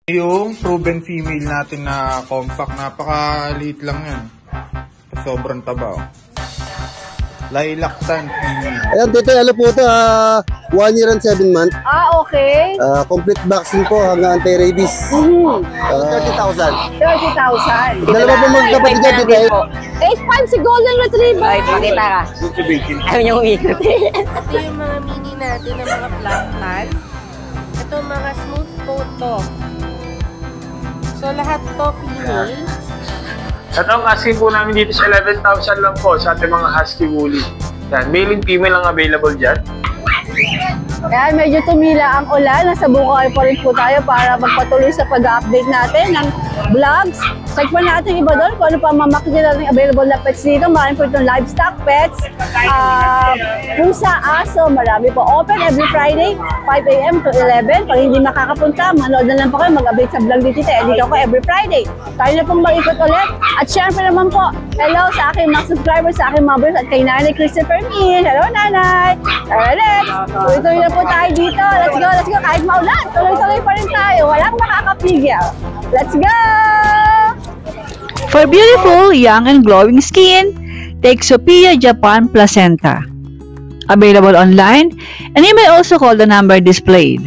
Yung proven female natin na compact, napakaliit lang yan. Sobrang taba, oh. Lilac tan female. Ayan, dito, ano po ito, 1 year and 7 months. Okay. Complete vaccine po hanggang anti-rabies. 30,000. 30,000. Dalawa po magkapatid dyan, dito. 8 si Golden Retriever. Ay, pakita ka. Ayaw niya umikot. Ito yung mga mini natin na mga black tan. Ito mga smooth coat to. So lahat to female. At ang asking po namin dito sa 11,000 lang po sa ating mga husky woolly. Yan, male and female ang available dyan. Kaya medyo tumila ang ulan. Nasa Bukawi pa rin po tayo para magpatuloy sa pag-update natin ng vlogs. Check pa natin iba doon kung ano pa mamakikita natin available na pets dito. Marami po itong livestock pets. Pusa, aso, marami po. Open every Friday, 5 AM to 11. Pag hindi makakapunta, manood na lang po kayo. Mag-update sa vlog dito. Edit ako every Friday. Tayo na pong mag-ikot ulit. At syempre naman po, hello sa aking mga subscribers, sa aking mga viewers, at kay Nanay Christopher Min. Hello, Nanay! Alright, tuloy-tuloy na po tayo dito. Let's go, let's go. Kahit maulan, tuloy-tuloy pa rin tayo. Walang makakapigil. Let's go! For beautiful, young, and glowing skin, take Sophia Japan Placenta. Available online, and you may also call the number displayed.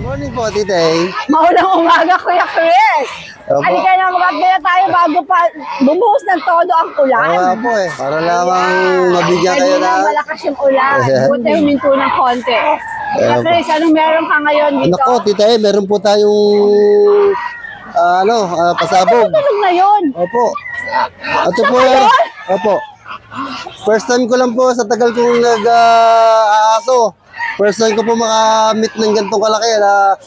Morning po, Titay. Maulang umaga, Kuya Chris. Opo. Halika na, magbaya tayo bago pa bumuhos ng todo ang ulan. Oo po eh, para lamang mabigyan kayo Kanina na. malakas yung ulan. Ayan. Buti huminto ng konti. Kuya Chris, anong meron ka ngayon dito? Nako, Titay, meron po tayong pasabog. Tulog na yun. Opo. Ito po, Saan yun? opo. First time ko lang po sa tagal kong nag-aaso. First time ko po makamit ng gantong kalaki na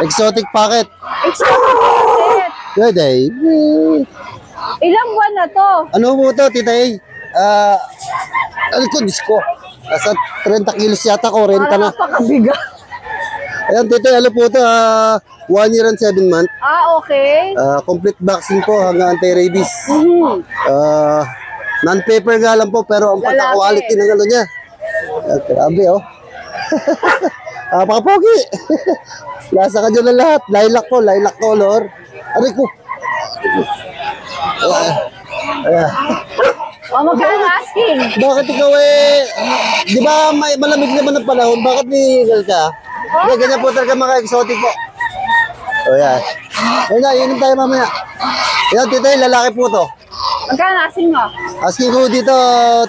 exotic packet. Excited. Good day. Ilang buwan na to? Ano po ito, Titay? Ano ko, disco. Nasa 30 kilos yata ko, renta na. Napakabiga. Ayan, Titay, ano po ito? 1 year and 7 months. Okay. Complete vaccine po hanggang anti-rabies. Non-paper nga lang po, pero ang pagka-quality ng ano niya. Grabe, oh. Pakapogi. Lasa ka dyan na lahat. Lilac po, lilac color. Aray ko. Magkano asking? Bakit ikaw di ba may malamig naman ng panahon? Bakit nihigal ka? Hindi, ganyan po talaga mga exotic po. O yan. Ayun na, inom tayo mamaya. Yan, Titay, lalaki po to. Magkano asking mo? Asking ko dito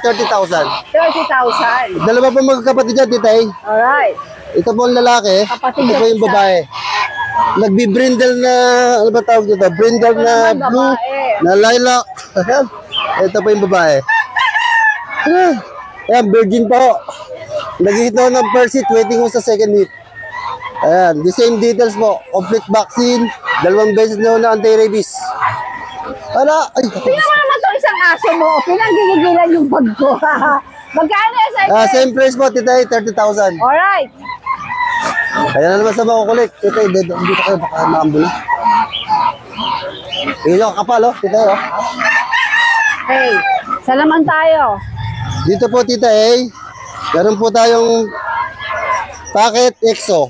30,000. 30,000. Dalawa po magkapatid dyan, Titay. Alright. Ito po ang lalaki. Kapatid Ito po yung isa. babae. Nagbi-brindle na, ano ba tawag dito? Brindle na naman, blue, babae. na lilac. Ito po yung babae. Ayan, virgin po. Nag-hit na ng first hit, waiting ko sa second hit. Ayan, the same details po. Complete vaccine, 2 beses na anti-rabies. Ala, ay. Tingnan mo naman itong isang aso mo. Pinanggigigilan yung bag ko. Magkano sa Same price po, Titay, 30,000. Alright. Kaya na naman sa makukulik. Titay, dito kayo, baka maambula. Tingnan yung kapal, oh, Titay, oh. Hey, salaman tayo. Dito po, Titay, meron po tayong packet EXO.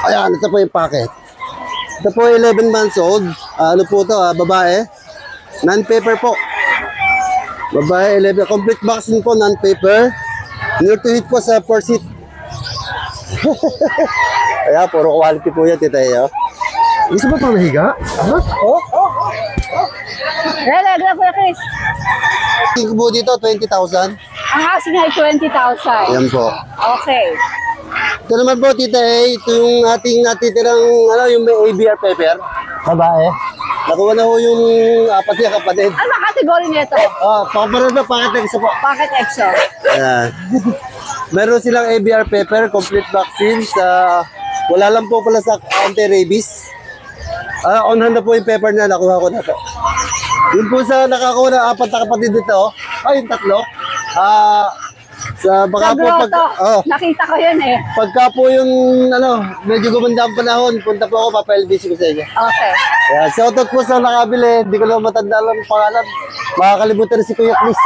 Ayan, ito po yung packet. Ito po 11 months old. Ano po ito, babae. Non-paper po. Babae, 11. Complete vaccine po, non-paper. Near to hit po sa first hit. Kaya, puro quality po yan, Titay. Oh. Gusto ba pang nahiga? Oh? Relax na, Kuya Chris. Tingko po dito, 20,000. Ang asking ay 20,000. Ayan po. Okay. Ito naman po, Tita ito yung ating natitirang, yung may ABR paper. Babae. Nakuha na ho yung apat niya kapatid. Ano ba kategory nito? Pakaparoon na, packet EXO po. Packet EXO. Ayan. Meron silang ABR paper, complete vaccines. Wala lang po pala sa anti-rabies. On hand na po yung paper na nakuha ko na to. Yun po sa nakakuha na apat na kapatid dito. Yung tatlo. Baka Sa po grotto. oh, Nakita ko yun eh. pagka po yung medyo gumanda ang panahon, punta po ako, papel-busy ko sa inyo. Okay. Yan, shoutout po sa nakabili. Hindi ko lang matanda lang ang pangalan. Makakalimutan si Kuya Chris.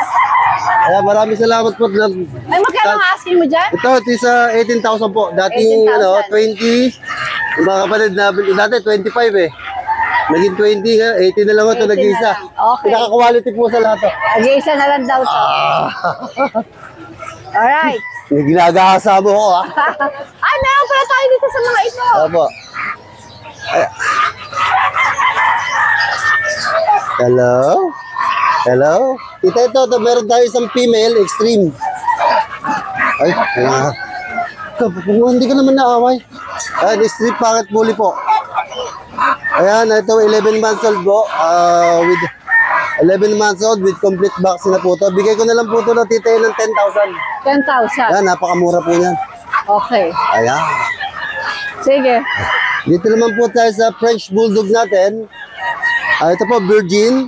Kaya maraming salamat po. Ay, magkano ang asking mo dyan? Ito is 18,000 po. Dating 18,000. 20, yung mga kapatid na dati 25 eh. Naging 20, 18 na lang ito, 18 na nag-isa. lang. Okay. Pinaka-quality po sa lahat. Mag-iisa na lang daw to. Alright. Ginagahasa mo ko ah. Ay, meron pala tayo dito sa mga ito. Opo. Ay. Hello? Hello? Ito, meron tayo isang female extreme. Ay, hindi ka naman naaway. Ayan, street pocket bully po. Ayan, ito 11 months old po. With 11 months old with complete vaccine na po to. Bigay ko na lang po to na titayin ng 10,000. 10,000. Ayan, napakamura po yan. Okay. Ayan. Sige. Dito naman po tayo sa French Bulldog natin. Ito po, Virgin.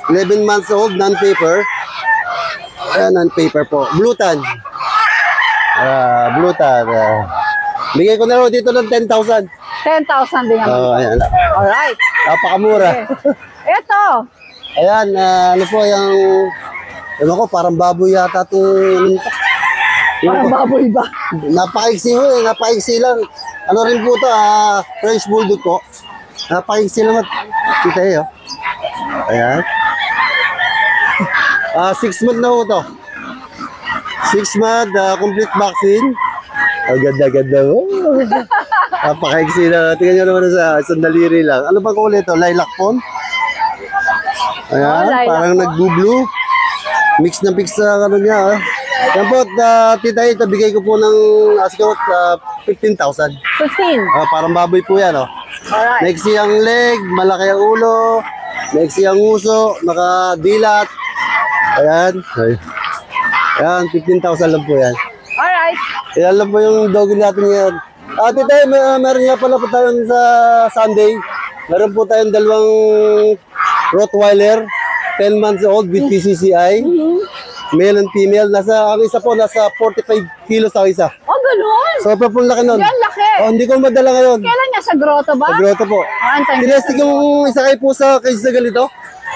11 months old, non-paper. Ayan, non-paper po. Blue tan. Blue tan. Bigay ko na lang dito ng 10,000. 10,000 din naman. Ayan. Alright. Napakamura. Ito. Ayan, ano po yung... Ano ko, parang baboy yata itong... Parang baboy ba? Napakaiksi ho eh, napakaiksi lang. Ano rin po ito, French Bulldog po. Napakaiksi lang at kita eh, oh. Ayan. 6 months na ho ito. 6 months, complete vaccine. Ang ganda-ganda mo. Napakaiksi lang. Tingnan nyo naman sa sandaliri lang. Ano bang kulay ito? Lilac phone? Ayan, lilac parang phone. nag-blue. Mix na mix sa ano niya, Yan po, tita, ito bigay ko po ng asking 15,000. 15. Parang baboy po yan, Alright. Maiksi ang leg, malaki ang ulo, maiksi ang uso, nakadilat. Ayan. Ayan, 15,000 lang po yan. Alright. Yan lang po yung doggy natin ngayon. Tita, meron nga pala po tayong sa Sunday. Meron po tayong dalawang Rottweiler, 10 months old with PCCI. Male and female. Ang isa po, nasa 45 kilos ang isa. Oh, ganun. So, pong laki nun. Yan laki. Hindi ko madala ngayon. Kailan niya sa grotto ba? Sa grotto po. Thank you. Tinestig yung isa kayo po sa cage na ganito.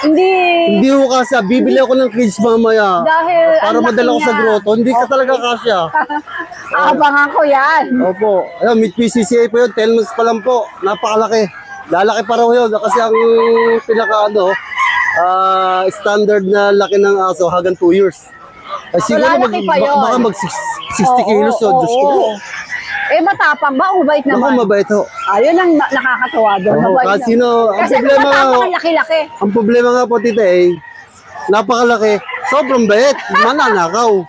Hindi. Hindi ko kasya. Bibili ako ng cage mamaya. Dahil Para ang madala ko laki sa niya. grotto. Hindi ka talaga kasya. Abangan ko yan. Opo. Ayun, with PCCI po yun. 10 months pa lang po. Napakalaki. Lalaki pa raw yun. Kasi ang pinaka standard na laki ng aso hanggang 2 years. Ay, siguro lalaki pa yun. baka mag 60 kilos. Oo, Diyos ko. oo. Eh, matapang ba? Mabait Naku, naman. mabait ho. Ayun ang nakakatawa doon. Oo, Mabait kasi naman. Kasi matapang ang laki-laki. Ang problema nga po, tita, napakalaki. Sobrang bait. Mananakaw.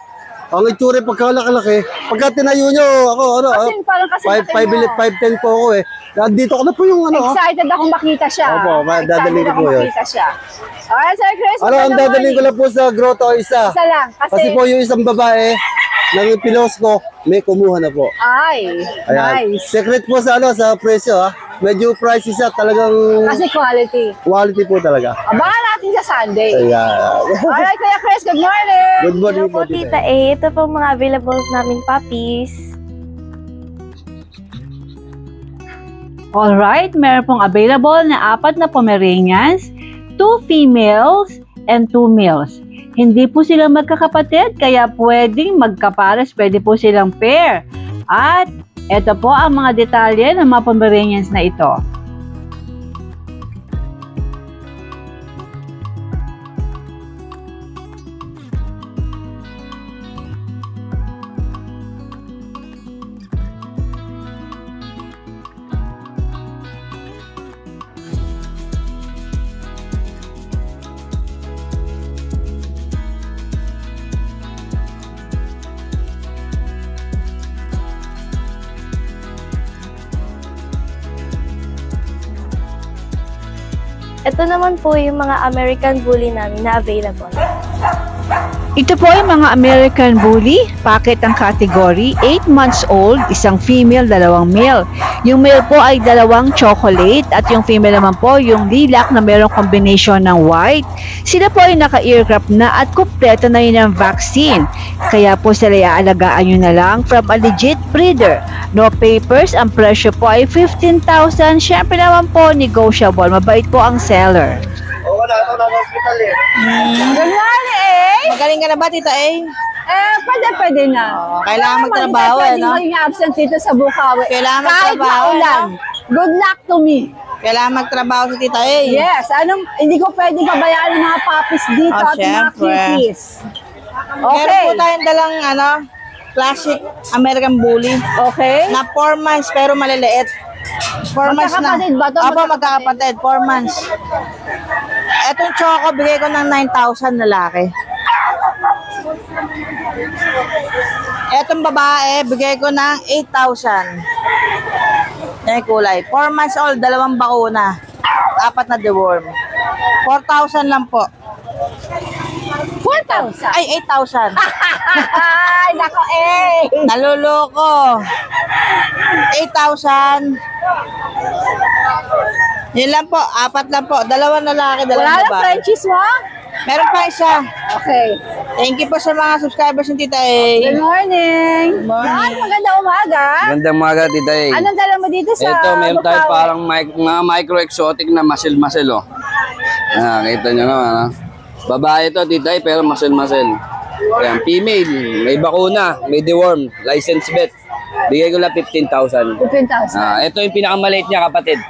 Ang itsura pagkalaki-laki. Pagka tinayo nyo, ako, Kasi parang kasi laki mo. 5'5", 5'10" po ako eh. Dito ko na po yung Excited akong makita siya. Opo, dadalhin ko po yun. Makita siya. Alright, Sir Chris. ang magandang dadalhin ko morning. lang po sa grotto, isa. Isa lang. Kasi po yung isang babae, ng pilos ko, may kumuha na po. Ay, Ayan. nice. Secret po sa sa presyo Medyo pricey siya, talagang Kasi quality po talaga. abangan natin sa Sunday. Ayan. Alright, Kuya Chris, good morning. Good morning Hello po, Tita A. Ito po mga available namin puppies. Alright, meron pong available na 4 na Pomeranians, 2 females, and 2 males. Hindi po sila magkakapatid, kaya pwedeng magkapares, pwede po silang pair. At ito po ang mga detalye ng mga Pomeranians na ito. Ito naman po yung mga American Bully namin na available. Ito po ay mga American Bully, packet ang category, 8 months old, isang female, 2 male. Yung male po ay 2 chocolate at yung female naman po yung lilac na mayroong combination ng white. Sila po ay naka-earcraft na at kumpleto na yun ang vaccine. Kaya po sila iaalagaan nyo na lang from a legit breeder. No papers, ang presyo po ay 15,000. Syempre naman po negotiable, mabait po ang seller. Oo, wala ito na hospital eh. Good morning, eh. Magaling ka na ba, Tita A? Pwede na. Kailangan magtrabaho, Pwede no? maging absent dito sa Bukawi. Kailangan Kahit magtrabaho, maulan. no? Good luck to me. Kailangan magtrabaho si Tita A. Yes, hindi ko pwedeng pabayaan ng mga puppies dito at mga syempre. kitties. Meron Okay. po tayong dalang, classic American Bully. Okay. Na 4 months pero maliliit. 4 months na. Magkakapatid ba to? Opo, magkakapatid. 4 months. Etong choco, bigay ko ng 9,000 lalaki. Etong babae, bigay ko ng 8,000. Yan yung kulay. 4 months old, 2 bakuna. 4 na deworm. 4,000 lang po. 4,000. Ay, 8,000. Ay, nako eh. Naluloko. 8,000. Yun lang po, 4 lang po. 2 lalaki, 2 Wala na babae. Frenchies mo? Meron pa isa. Okay. Thank you po sa mga subscribers ng Tita A. Good morning. Ay, magandang umaga. Gandang umaga, Tita A. Anong dala mo dito sa Ito, meron tayo Bukawi? parang mga micro-exotic na masil-masil, oh. Kita nyo naman, ha? Babae to, Tita A, pero masil-masil. Ayan, female, may bakuna, may deworm, license vet. Bigay ko lang 15,000. 15,000. Ito yung pinakamaliit niya, kapatid.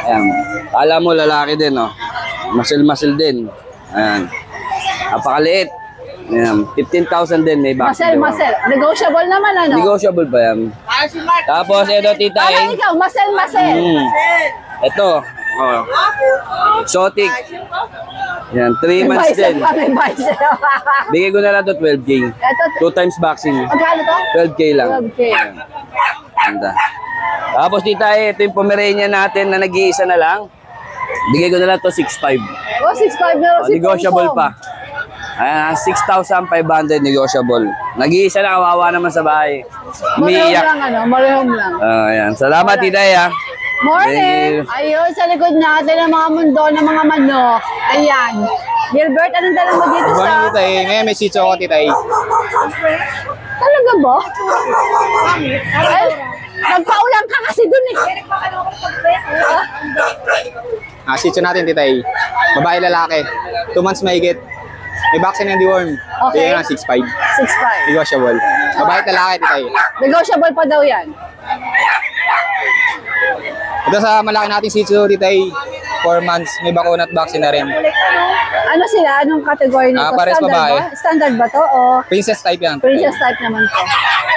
Ayan, alam mo, lalaki din, oh. Masil-masil din. Ayan, napakaliit. Ayan, 15,000 din, may bakuna. Masel. Negotiable naman, ano? Negotiable pa yan. Tapos, ito, Tita A. Ano ikaw? Masel. Ito, oh. Exotic. Yan, 3 months din. May bicep. Bigay ko na lang to 12K. Ito, 2 times vaccine. magkano to? 12K lang. 12K. Ganda. Tapos Tita A, ito yung Pomeranian natin na nag-iisa na lang. Bigay ko na lang to 6.5. Oh, 6.5 na si Negotiable Pongpong. pa. Ayan, 6,500 negotiable. Nag-iisa na, kawawa naman sa bahay. Marehong Umiiyak. lang, ano? Marehong lang. Ayan, salamat Tita A. Morning! Ayun, sa likod natin ang mga mundo ng mga manok. Ayan. Gilbert, anong dala mo dito sa... Morning, Tita A. Ngayon may sitso ako, Tita A. Talaga ba? Ay, nagpaulang ka kasi dun eh. Sitso natin, Tita A. Babae, lalaki. 2 months mahigit. May vaccine and deworm. Okay. Bigay ko lang 6.5. 6.5. Negotiable. Babae at lalaki, Tita A. Negotiable pa daw yan. Ito sa malaki nating sitso, Tita A. 4 months. May bakuna at vaccine na rin. Ano sila? Anong category nito? Pares Standard babae. ba? Standard ba to? O Princess type yan. princess type naman to?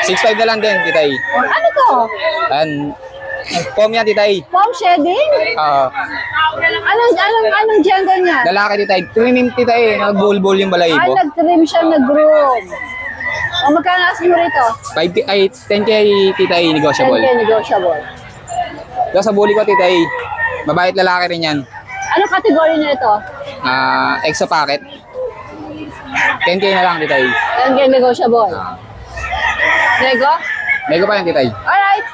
6.5 na lang din, Tita A. Ano to? And pom yan, Tita A. Palm shedding? Anong gender niya? Lalaki, Tita A. Trim, Tita A. Nag-bull-bull yung Ay, balahibo. nag-trim siya, nag-groom. O magkano ask mo rito? 10K, Tita A. Negotiable. 10K negotiable. Ito sa bully ko, Tita A. Babae at lalaki rin yan. Anong category niya ito? Exo packet. 10K na lang, Tita A. 10K negotiable. Nego? Nego pa yan, Tita A. Alright.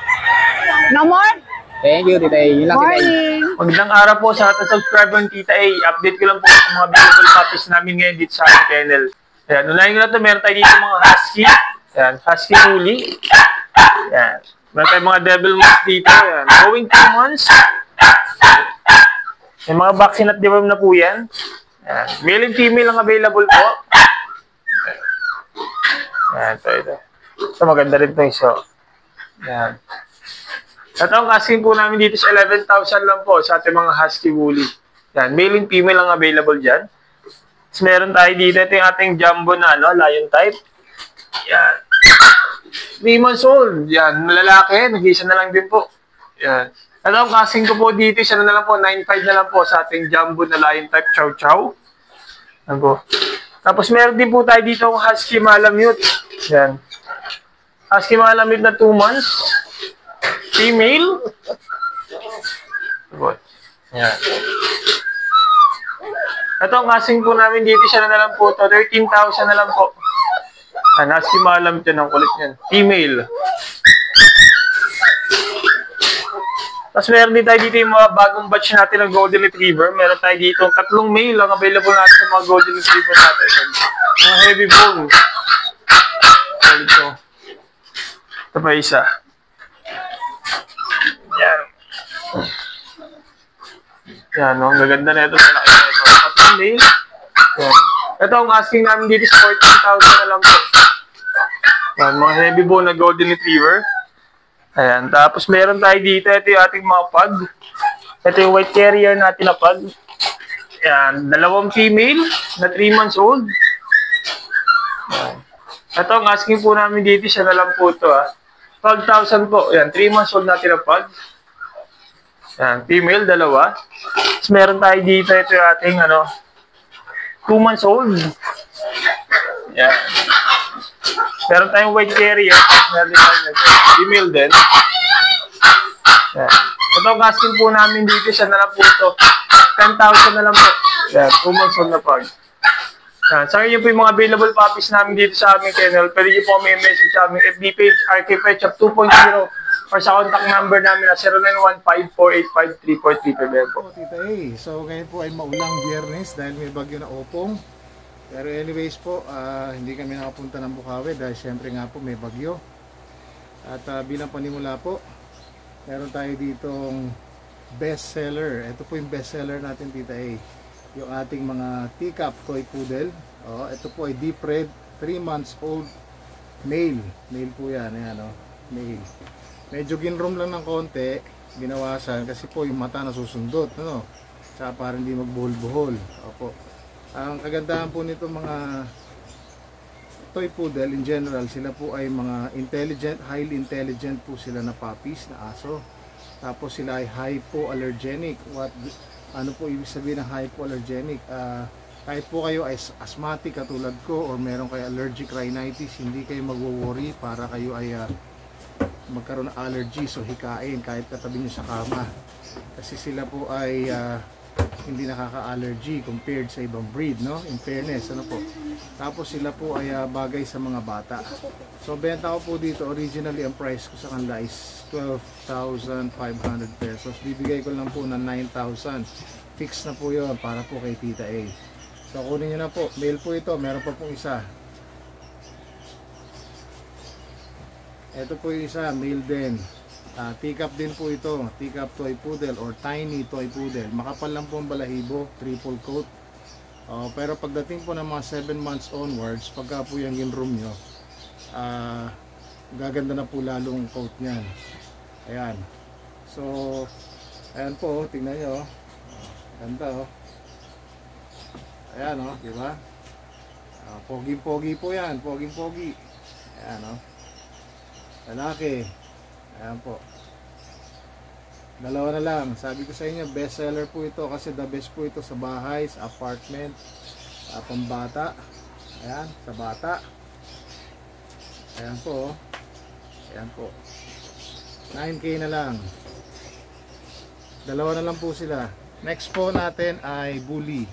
No more? Thank you, Tita A. Yun lang, Tita A. Morning. Magandang araw po sa ating subscriber ng Tita A. Update ko lang po sa mga beautiful puppies namin ngayon dito sa ating kennel. Ayan, unahin ko na ito. Meron tayo dito mga husky. Ayan, husky bully. Ayan. Meron tayo mga devil mouse dito. Ayan. Going 2 months. May mga vaccine at deworm na po yan. Ayan. Male and female ang available po. Ayan, ito. So, maganda rin ito yung show. Ayan. At ang asking po namin dito sa 11,000 lang po sa ating mga husky woolly. Yan, male and female ang available dyan. Tapos meron tayo dito, ito yung ating jumbo na lion type. Yan. 3 months old. Yan, lalaki, nag-isa na lang din po. Yan. At ang asking ko po dito, isa na lang po, 9,500 na lang po sa ating jumbo na lion type chow chow. Yan po. Tapos meron din po tayo dito ang husky malamute. Yan. Husky malamute na 2 months. Female. Good. Yan. Ito ang asking po namin dito, siya na lang po to. 13,000 na lang po. Husky maalam ito ng kulit niyan. Female. Tapos meron din tayo dito yung mga bagong batch natin ng Golden Retriever. Meron tayo dito 3 male ang available natin sa mga Golden Retriever natin. Mga heavy bone. Ito pa isa. Yan. Yan, no? Ang gaganda na ito. Malaki na ito. 3 male. Yan. Ito ang asking namin dito sa 14,000 na lang po. Yan, mga heavy bone na Golden Retriever. Ayan, tapos meron tayo dito, ito yung ating mga pug. Ito yung white terrier natin na pug. Ayan, 2 female na 3 months old. Ayan. Ito ang asking po namin dito, siya na lang po ito 12,000 po. Ayan, 3 months old natin na pug. Ayan, female, 2. Tapos meron tayo dito, ito yung ating 2 months old. Ayan. Meron tayong white terrier. Meron tayong female din. Yan. Ito ang asking po namin dito. Siya na lang po ito. 10,000 na lang po. Yan. 2 months old na pag. Yan. Sa inyo po yung mga available puppies namin dito sa aming kennel. Pwede nyo po may message sa aming FB page, RK Pet Shop 2.0, or sa contact number namin na 0915-485-3435 po. Tita A, so ngayon po ay maulang Biyernes dahil may bagyo na Opong. Pero anyways po, hindi kami nakapunta ng Bukawi dahil syempre nga po may bagyo. At bilang panimula po, meron tayo ditong best seller. Ito po yung best seller natin, Tita A. Yung ating mga teacup toy poodle. Ito po ay deep red, 3 months old male. Male po yan, ayan, male. Medyo ginroom lang ng konti, ginawasan kasi po yung mata nasusundot, Tsaka para hindi magbuhol-buhol. Opo. Ang kagandahan po nito mga toy poodle in general, sila po ay mga intelligent, highly intelligent po sila na puppies, na aso. Tapos sila ay hypoallergenic. Ano po ibig sabihin ng hypoallergenic? Kahit po kayo ay asthmatic katulad ko or meron kayo allergic rhinitis, hindi kayo magwo-worry para kayo ay magkaroon ng allergies o hikain kahit katabi nyo sa kama. Kasi sila po ay hindi nakaka-allergy compared sa ibang breed, in fairness, po. Tapos sila po ay bagay sa mga bata. So benta ko po dito, originally ang price ko sa kanila is 12,500 pesos. Bibigay ko lang po ng 9,000. Fix na po yon para po kay Tita A. So kunin nyo na po, male po ito, meron pa pong isa. Ito po yung isa, male din. Teacup din po ito, teacup toy poodle or tiny toy poodle. Makapal lang po ang balahibo, triple coat. Pero pagdating po ng mga 7 months onwards, pagka po yung in-room nyo, gaganda na po lalong coat niyan. Ayan. So, ayan po, tingnan nyo. Ganda Ayan diba? Pogi-pogi po yan, pogi-pogi. Ayan lalaki. Ayan po. 2 na lang. Sabi ko sa inyo, best seller po ito kasi the best po ito sa bahay, sa apartment, sa pambata. Ayan, sa bata. Ayan po. Ayan po. 9K na lang. 2 na lang po sila. Next po natin ay bully.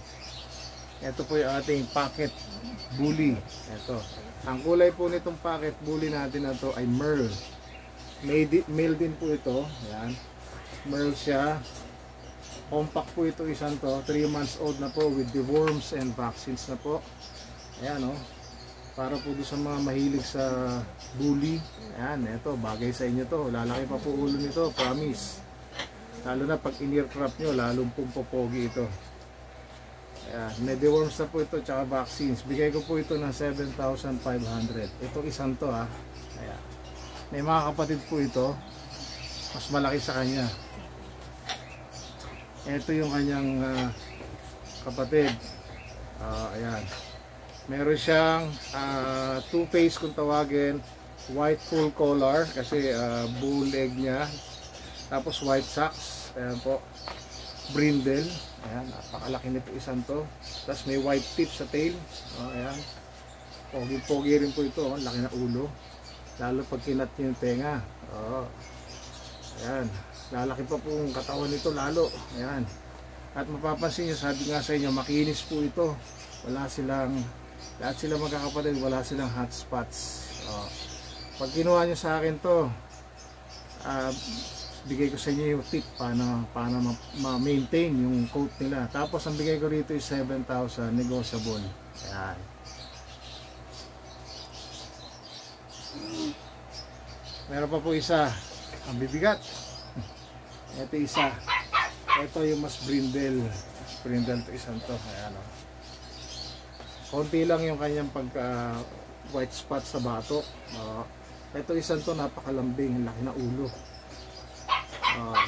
Ito po yung ating pocket bully. Ito. Ang kulay po nitong pocket bully natin na to ay merle. Male din po ito. Ayan. Merle siya. Compact po ito isang to. 3 months old na po with deworms and vaccines na po. Ayan para po doon sa mga mahilig sa bully. Ayan. Ito. Bagay sa inyo to. Lalaki pa po ulo nito. Promise. Lalo na pag in-ear trap nyo, lalong pumpopogi ito. Ayan. May deworms na po ito tsaka vaccines. Bigay ko po ito ng 7,500. Ito isang to Ayan. May mga kapatid po ito, mas malaki sa kanya. Ito yung kanyang kapatid. Ayan. Meron siyang two-face kung tawagin, white full collar kasi bull egg niya. Tapos white socks. Ayan po. Brindle. Ayan, napakalaki nito isang to. Tapos may white tip sa tail. Ayan. Pogi-pogi rin po ito. Laki na ulo. Lalo pag kinat niyo yung tenga. Ayan. Lalaki pa po yung katawan nito lalo. Ayan. At mapapansin nyo, sabi nga sa inyo, makinis po ito. Lahat sila magkakapatid, wala silang hot spots. Pag kinuha nyo sa akin to, bigay ko sa inyo yung tip paano ma-maintain yung coat nila. Tapos ang bigay ko rito is 7,000 negotiable. Ayan. Meron pa po isa, ang bibigat. Ito isa. Ito yung mas brindle to isang to. Ayan, oh. Konti lang yung kanyang pagka white spot sa batok. Ito isang to napakalambing, laki na ulo.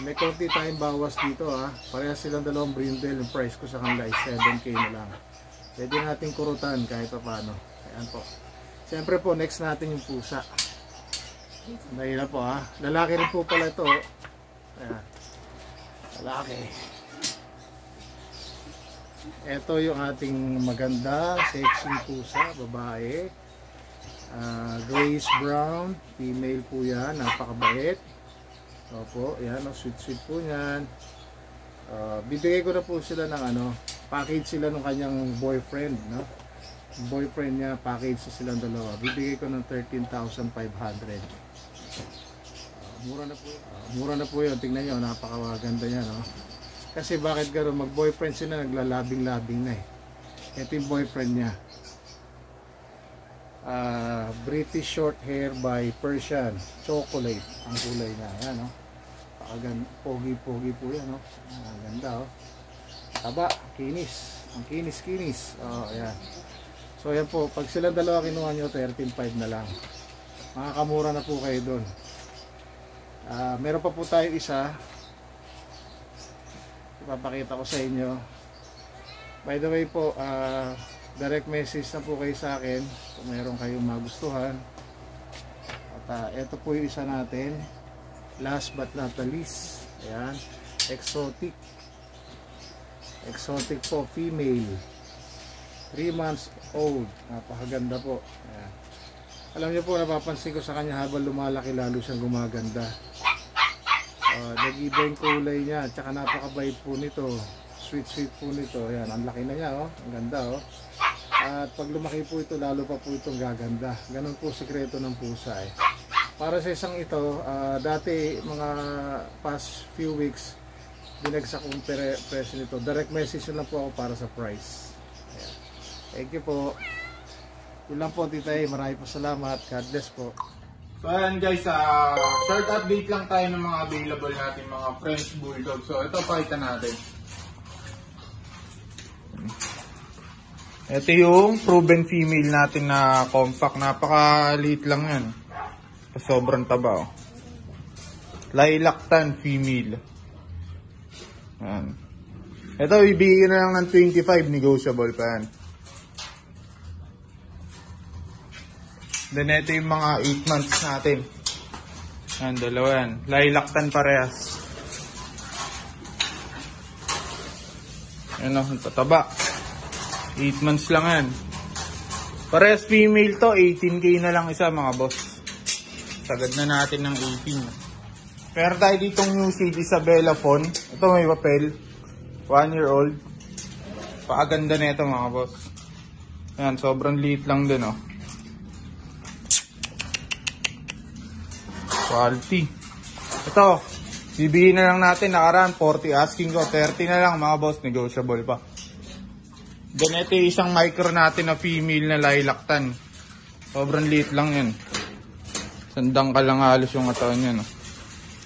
May konti tayong bawas dito ha. Parehas silang dalawang brindle. Yung price ko sa kanila is 7K na lang. Pwede natin kurutan kahit pa paano. Ayan po. Siyempre po, next natin yung pusa. Dahil na po ha. Lalaki rin po pala ito. Ayan. Lalaki. Ito yung ating maganda, sexy pusa, babae. Grace brown, female po yan, napakabait. Opo, yan, sweet po yan. Bibigay ko na po sila ng package sila ng kanyang boyfriend, no? Boyfriend niya, package sa silang dalawa. Bibigay ko ng 13,500. Mura na po yun. Tingnan nyo, napakaganda niya, no? Kasi bakit gano'n, mag-boyfriend sila, naglalabing-labing na eh. Ito yung boyfriend niya. British short hair by Persian, chocolate ang kulay niya. Ayan, no? Pogi-pogi po yan, no? Ganda, oh. Taba, kinis. Ang kinis-kinis. Ayan. So, ayan po. Pag silang dalawa kinuha nyo, 13,500 na lang. Makakamura na po kayo doon. Meron pa po tayo isa. Ipapakita ko sa inyo. By the way po, direct message na po kayo sa akin kung meron kayong magustuhan. At ito po yung isa natin. Last but not the least. Ayan. Exotic. Exotic po, female. 3 months old. Napakaganda po. Ayan. Alam niyo po, napapansin ko sa kanya habang lumalaki lalo siyang gumaganda. Nag-iba yung kulay niya. Tsaka napakabait po nito. Sweet po nito. Ayan, ang laki na niya, oh. Ang ganda, oh. At pag lumaki po ito, lalo pa po itong gaganda. Ganun po sikreto ng pusa, eh. Para sa isang ito, dati mga past few weeks, binagsak kong presyo nito. Direct message lang po ako para sa price. Ayan. Thank you po. Yun lang po, titay. Maraming po salamat. God bless po. So ayan guys, short update lang tayo ng mga available natin mga French Bulldog. So ito, pakita natin. Ito yung proven female natin na compact. Napakaliit lang yan. Sobrang taba, oh. Lilac tan female. Ayan. Ito, ibigay na lang ng 25, negotiable pa yan. Then ito yung mga 8 months natin. Ayan, dalawa yan. Lilac tan parehas. Ayan, ang tataba. 8 months lang yan. Parehas female to, 18K na lang isa mga boss. Sagad na natin ng 18. Pero tayo ditong new seed Isabella Fawn. Ito may papel. 1 year old. Paaganda na ito mga boss. Ayan, sobrang liit lang din, oh. Quality. Ito, bibigyan na lang natin, nakaraan 40, asking ko 30 na lang mga boss, negotiable pa. Then ito yung isang micro natin na female na lilac tan. Sobrang liit lang yan. Sandang ka lang halos yung katawan yan, no?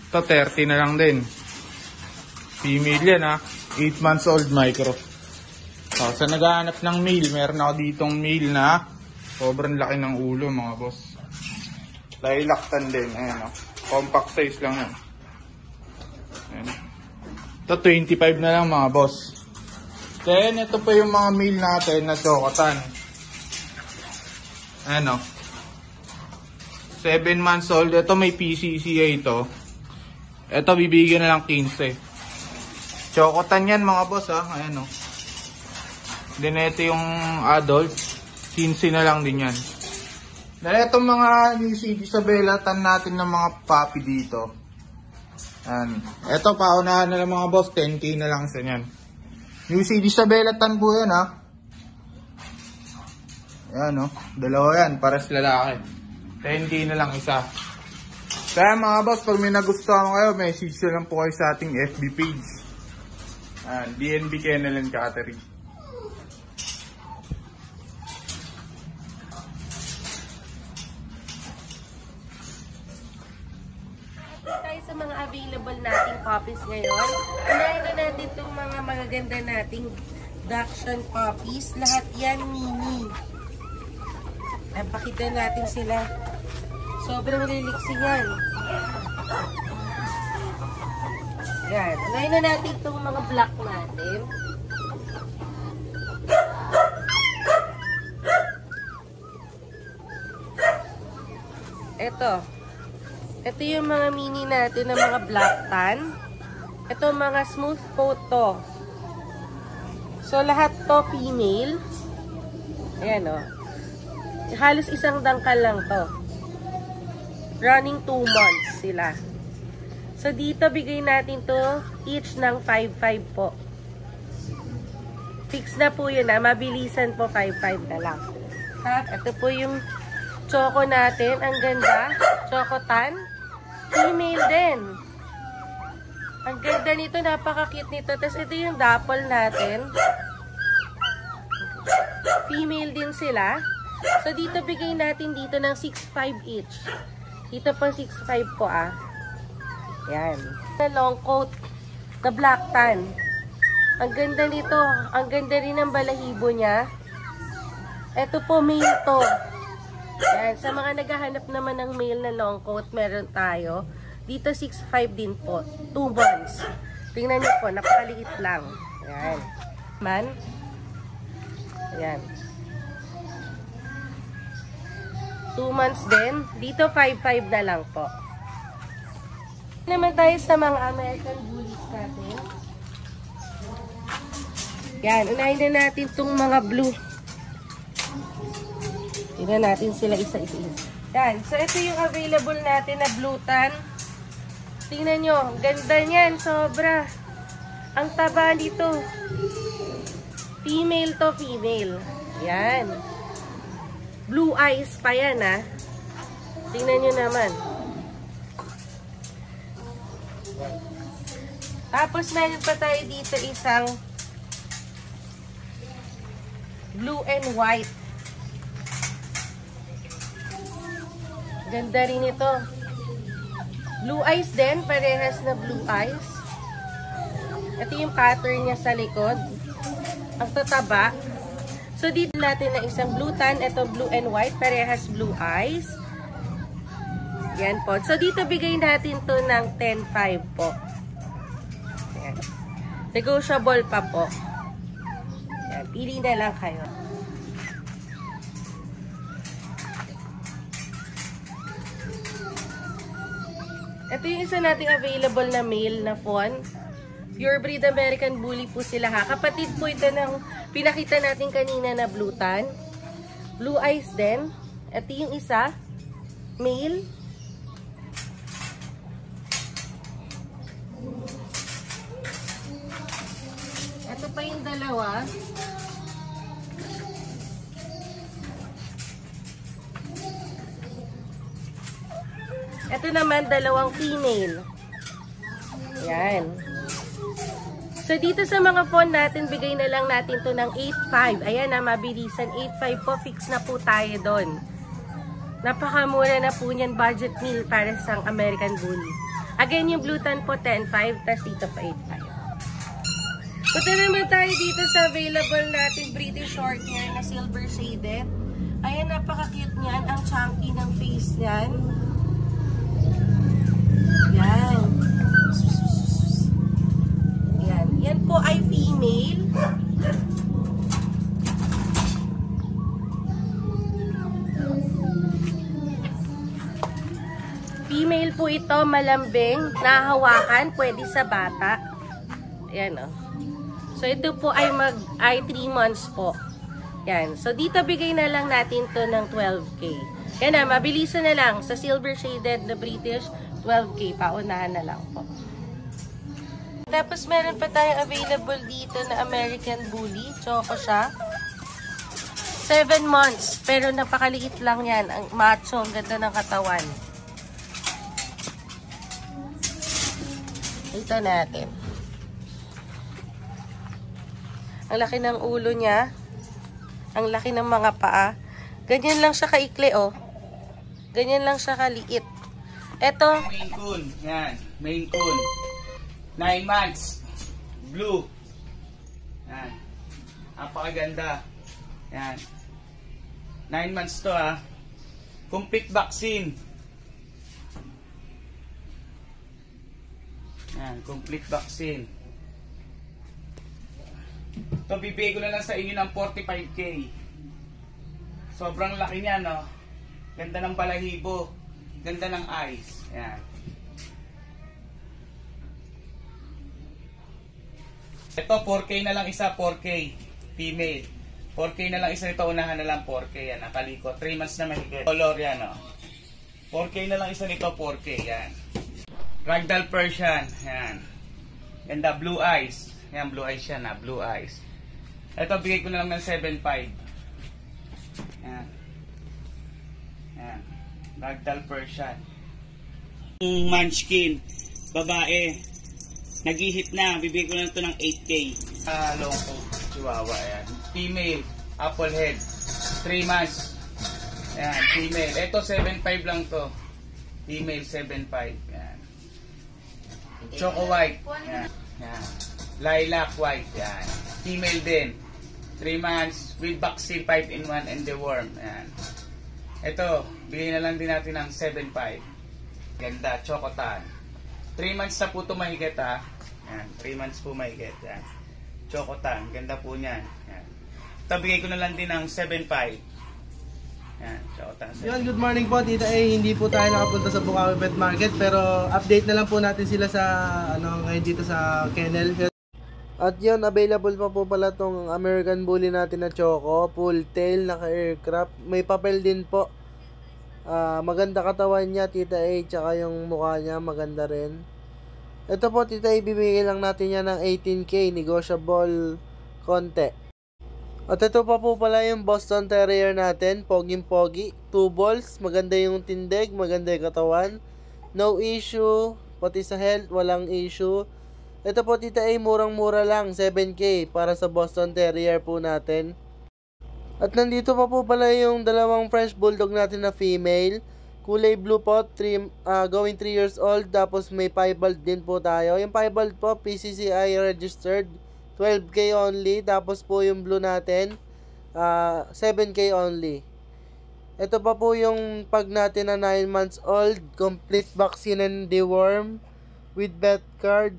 Ito 30 na lang din. Female yan, ha. 8 months old micro. So, sa naghahanap ng male, meron ako ditong male na sobrang laki ng ulo mga boss. Lilac tan din. Ayan, oh. Compact size lang yan. Ayan. Ito 25 na lang mga boss. Then ito pa yung mga male natin na chocotan. Ayan, oh. 7 months old. Ito may PCCA ito. Ito bibigyan na lang 15. Chocotan yan mga boss, ha. Ayan, oh. Then ito yung adult. 15 na lang din yan. Dahil itong mga Isabella tan natin ng mga puppy dito. Ayan. Ito paunahan na lang mga boss. 10K na lang sa yan. New City Isabela tan po yan, ha. Ayan, oh. Dalawa yan, pares lalaki. 10K na lang isa. Kaya mga boss, pag may nagustuhan kayo, message nyo lang po kayo sa ating FB page. DNB Kennel and Catering. Tayo sa mga available nating puppies ngayon. Unahin na natin itong mga magaganda nating Dachshund puppies. Lahat yan mini. Ay, pakita natin sila. Sobrang liliksi yan. Yan. Unahin na natin itong mga black natin. Ito yung mga mini natin na mga black tan. Ito mga smooth coat to. So lahat to female. Ayan o. Halos isang dangkal lang to. Running 2 months sila. So dito bigay natin to each ng 5-5 po. Fix na po yun ha. Mabilisan po 5-5 na lang. Ito po yung choco natin. Ang ganda. Choco tan. Female din. Ang ganda nito. Napaka-cute nito. Tapos ito yung dapple natin. Female din sila. So dito bigay natin dito ng 6-5 each. Dito pang 6-5 po ah. Yan. Long coat na black tan. Ang ganda nito. Ang ganda rin ng balahibo niya. Ito po male to. Yan. Sa mga naghahanap naman ng male na long coat, meron tayo. Dito 6'5 din po. 2 months. Tingnan niyo po, napakaliit lang. Yan. Man. Yan. 2 months din. Dito 5'5 na lang po. Naman tayo sa mga American Bullies natin. Yan. Unahin na natin itong mga blue. Tingnan natin sila isa-isa. Yan. So, ito yung available natin na blue tan. Tingnan nyo. Ganda niyan. Sobra. Ang taba dito. Female to female. Yan. Blue eyes pa yan, ha. Tingnan nyo naman. Tapos, meron pa tayo dito isang blue and white. Ganda rin ito. Blue eyes din. Parehas na blue eyes. Ito yung pattern niya sa likod. Ang tataba. So, dito natin na isang blue tan. Ito blue and white. Parehas blue eyes. Yan po. So, dito bigay natin to ng 10-5 po. Ayan. Negotiable pa po. Ayan. Pili na lang kayo. Ito yung isa nating available na male na fawn. Pure breed American Bully po sila ha. Kapatid po ito ng pinakita natin kanina na blue tan. Blue eyes din. Ito yung isa. Male. Ito pa yung dalawa. Ito naman, dalawang female. Yan. So, dito sa mga phone natin, bigay na lang natin to ng 8.5. Ayan na, mabilisan. 8.5 po, fix na po tayo doon. Napakamura na po niyan, budget meal para sa American Bully. Again, yung blue tan po, 10.5. Tapos dito pa 8.5. Punta naman tayo dito sa available natin British short hair na silver shaded. Ayan, napaka-cute niyan. Ang chunky ng face niyan. Yan. Yan. Yan po ay female. Female po ito, malambing, nahawakan, pwede sa bata. Ayan o. So, ito po ay 3 months po. Yan. So, dito bigay na lang natin to ng 12K. Yan na, mabilisan na lang. Sa silver shaded na British, 12K. Paunahan na lang po. Tapos meron pa tayong available dito na American Bully. Choco siya. 7 months. Pero napakaliit lang yan. Ang macho. Ang ganda ng katawan. Ito natin. Ang laki ng ulo niya. Ang laki ng mga paa. Ganyan lang siya kaikli, oh. Ganyan lang siya kaliit. Ito. Maine Coon. Yan. Maine Coon. 9 months. Blue. Yan. Napakaganda. Yan. 9 months to, ha. Complete vaccine. Yan. Complete vaccine. Ito, bibigay ko na lang sa inyo ng 45K. Sobrang laki niya, no? Ganda ng balahibo. Ganda ng eyes. Yan. Ito, 4K na lang isa, 4K. Female. 4K na lang isa ito, unahan na lang 4K. Yan, nakaliko. 3 months na mahigit. Color yan, no? 4K na lang isa nito, 4K. Yan. Ragdoll Persian. Yan. Ganda, blue eyes. Yan, blue eyes yan, ha? Blue eyes. Ito, bigay ko na lang ng 7.5. Yan. Yan. Ragdoll Persian. Munchkin. Babae. Nag-hit na. Bibigay ko na ito ng 8K. Long coat. Chihuahua. Ayan. Female. Apple head. 3 months. Ayan. Female. Ito 7.5 lang to. Female 7.5. Ayan. Choco white. Ayan. Ayan. Lilac white. Ayan. Female din. 3 months. With vaccine 5-in-1 and deworm. Ayan. Ito. Bigay na lang din natin ng 7.5. Ganda. Choco tan. 3 months na po ito mahigit, ha. Yan, 3 months po mahigit. Yan. Chocotan. Ganda po niyan. Yan. Tabigay ko na lang din ng 7.5. Yan, Chocotan. Yun, good morning po, Tita A. Hindi po tayo nakapunta sa Bukawi Pet Market, pero update na lang po natin sila sa, ngayon dito sa kennel. At yun, available pa po pala tong American Bully natin na Choco. Full tail, naka-aircraft. May papel din po. Maganda katawan niya, Tita A, tsaka yung mukha niya maganda rin. Ito po, Tita A, bibigay lang natin yan ng 18K, negotiable konti. At ito pa po pala yung Boston Terrier natin, poging-pogi, 2 balls, maganda yung tindig, maganda yung katawan, no issue, pati sa health, walang issue. Ito po, Tita A, murang-mura lang, 7K para sa Boston Terrier po natin. At nandito pa po pala yung dalawang French Bulldog natin na female. Kulay blue po, going 3 years old. Tapos may piebald din po tayo. Yung piebald po, PCCI registered. 12K only. Tapos po yung blue natin, 7K only. Ito pa po yung pag natin na 9 months old. Complete vaccine and deworm. With vet card.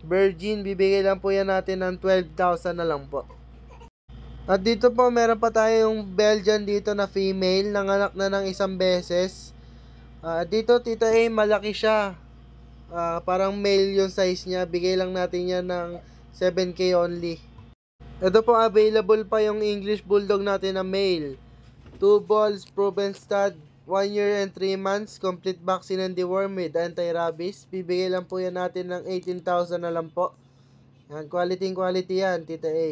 Virgin, bibigay lang po yan natin ng 12,000 na lang po. At dito po, meron pa tayong Belgian dito na female, nanganak na ng 1 beses. Dito, Tita A, malaki siya. Parang male yung size niya. Bigay lang natin yan ng 7K only. Ito po, available pa yung English Bulldog natin na male. 2 balls, proven stud, 1 year and 3 months, complete vaccine and deworm with anti-rabies. Bibigay lang po yan natin ng 18,000 na lang po. Yan, quality yan, Tita A.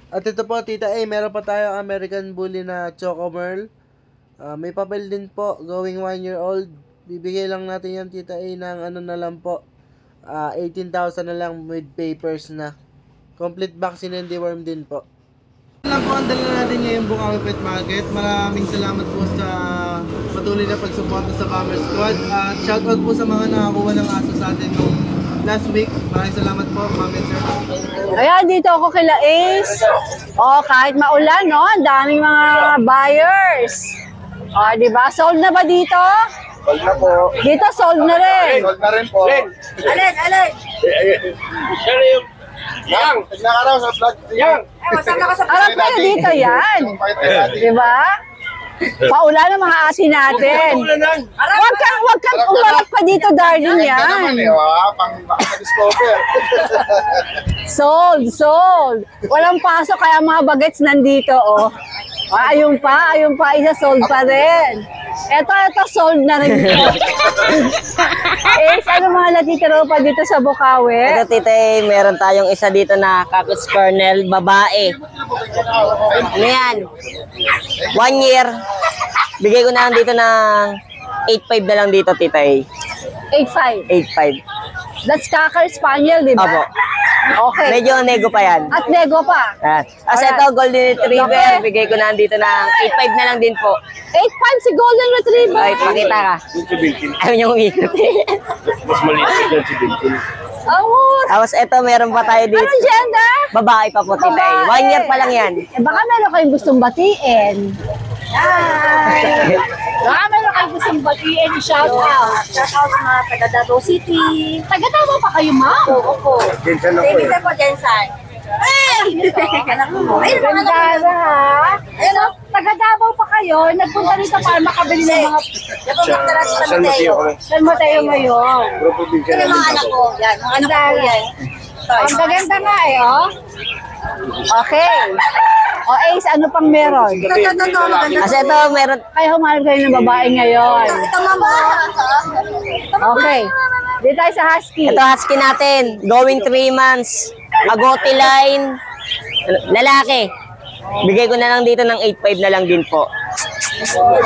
At ito po, Tita A, meron pa tayo American Bully na Choco Merle. May papel din po, going 1 year old. Bibigay lang natin yan, Tita A, ng ano na lang po, 18,000 na lang with papers na. Complete vaccine and deworm din po. Lang po ang dala natin ngayong Bukawi Pet Market. Maraming salamat po sa patuloy na pagsuporta sa Farmer Squad. At shoutout po sa mga nakakuha ng aso sa atin nung last week. Maraming salamat po, Ma'am and Sir. Ayan, dito ako kila Ace. Kahit maulan, no? Ang daming mga buyers. Diba? Sold na ba dito? Sold na po. Dito, sold na rin. Sold na rin po. Alin? Yang! Nagkakaraw sa vlog. Yang! Alam ko na dito yan. Diba? Paulan ng mga ati natin. Wag kang umarap pa dito, darling yan. Pang-discover. Sold. Walang pasok kaya mga bagets nandito, oh. Ayun pa, isa sold pa rin. Ito, sold na rin ito. Ano mga natitira pa dito sa Bukawi? Ito, tita, meron tayong isa dito na Cactus Kernel, babae. Ano yan? 1 year. Bigay ko na lang dito ng 8.5 na lang dito, tita. 8.5? 8.5. That's Cocker Spaniel, di ba? Opo. Okay. Medyo nego pa yan. At nego pa? Kasi ito, Golden Retriever, bigay ko na dito ng 8.5 na lang din po. 8.5 si Golden Retriever? Ay, pakita ka. Ayaw niyong umikot eh. Mas maliit yung si Bintin. Tapos ito, meron pa tayo dito. Anong gender? Babae pa po, tita. 1 year pa lang yan. Baka meron kayong gustong batiin. Hi! Baka meron kayong gustong batiin. Shout out. Shout out sa mga taga Davao City. Taga Davao pa kayo, ma'am? Oo. Jensen ako eh. Jensen po, Jensen. Ay, ganda na ha. Ayun, taga Davao pa kayo. Nagpunta rito para makabili ng mga... San Mateo kami. San Mateo ngayon. Ito yung mga anak ko. Yan, mga anak ko yan. Ang gaganda nga eh, oh. Okay. O Ace, ano pang meron? Kasi ito, meron... Kayo humarap kayo ng babae ngayon. Ito, mama. Okay. Dito tayo sa Husky. Ito, Husky natin. Going 3 months. Agouti line. Lalaki. Bigay ko na lang dito ng 8.5 na lang din po.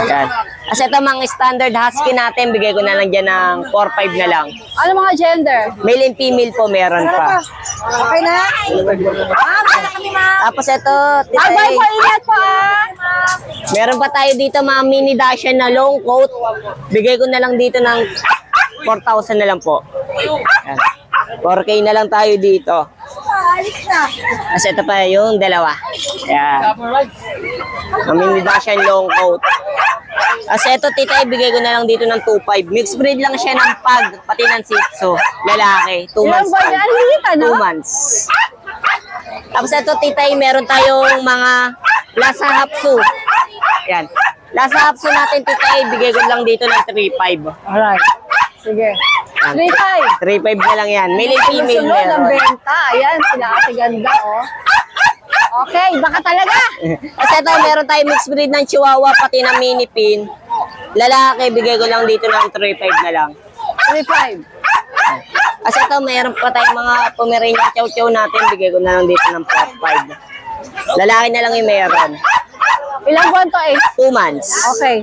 Yan. Kasi ito, mga standard Husky natin, bigay ko na lang dyan ng 4.5 na lang. Ano mga gender? Male and female po, meron pa. Okay na? Tapos ito, Bye-bye po, ingat po ah! meron pa tayo dito mga mini Dashan na long coat. Bigay ko na lang dito ng 4,000 na lang po. Yan. 4K na lang tayo dito. Kasi ito pa yung dalawa. Yan. Ang mini Dashan long coat. Kasi ito, tita, ibigay ko na lang dito ng 2.5. Mixed breed lang siya ng pag, pati ng Shih Tzu. Lalaki. 2 months. 2 months. Tapos ito, tita, meron tayong mga Lhasa Apso. Yan. Lhasa Apso natin, tita, ibigay ko lang dito ng 3.5. Alright. Sige. 3.5. 3.5 na lang yan. Male and female Sunod ang meron. benta. Ayan, sila ate ganda, oh. Okay, baka talaga. Kasi ito, meron tayong mixed breed ng Chihuahua, pati ng mini pin. Lalaki, bigay ko lang dito ng 3.5 na lang. 3.5. Kasi ito, meron pa tayong mga Pomeranian Chow-Chow natin, bigay ko na lang dito ng 4.5. Lalaki na lang yung meron. Ilang buwan to, 2 months. Okay.